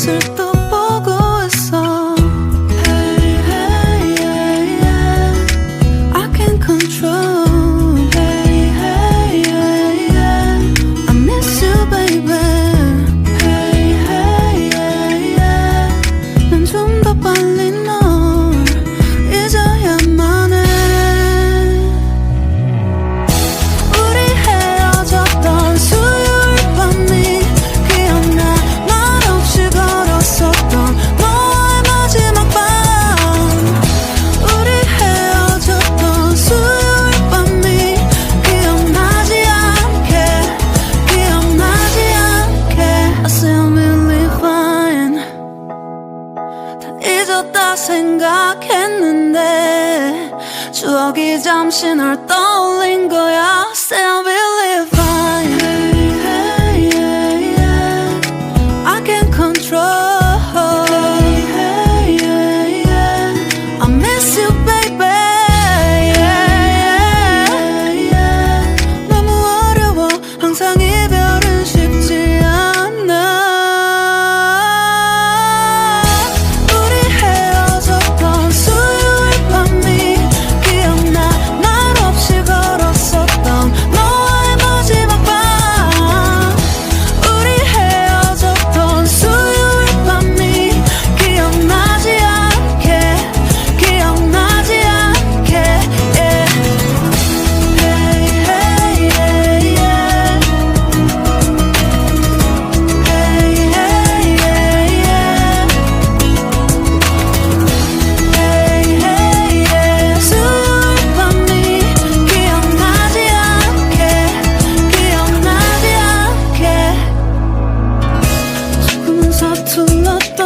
그것을 또 보고 있어. Hey, hey, yeah, yeah. I can't control. Hey, hey, yeah, yeah. I miss you, baby. Hey, hey, yeah, yeah. 난 좀 더 빨리 널 잊어야만 해. 우리 헤어졌던 수요일 밤이 기억나. 말없이 걸었었던 너와의 마지막 밤. 우리 헤어졌던 수요일 밤이 기억나지 않게, 기억나지 않게. I say I'm really fine. 다 잊었다 생각했는데 추억이 잠시 널 떠올린 거야. Say I'm really fine. Hey, hey, yeah, yeah. I can't control. Hey, hey, yeah, yeah. I miss you, baby. Yeah, yeah, yeah. 너무 어려워. 항상 이별은 쉽지 않아. 우리 헤어졌던 수요일 밤이 기억나. 말 없이 걸었었던 너와의 마지막 밤. 우리 헤어졌던 수요일 밤이 기억나지 않게, 기억나지 않게. Yeah. Hey, hey, yeah, yeah. Hey, hey, yeah, yeah. Hey, hey, yeah. 수요일 밤이 기억나지 않게, 기억나지 않게. 조금은 서툴렀던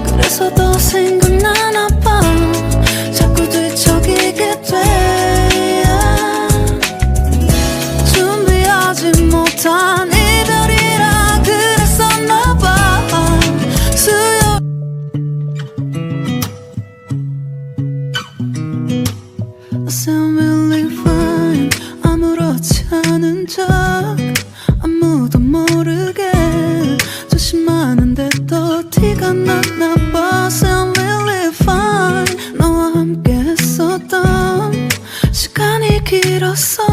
그래서 더 생각나나 봐. 자꾸 뒤척이게 돼. 준비하지 못한 이별이라 그랬었나 봐. 수요 I say I'm really fine. 아무렇지 않은 척 아무도 모르게 조심하는데 또 티가 났나 봐. Say I'm really fine. 너와 함께 했었던 시간이 길었어.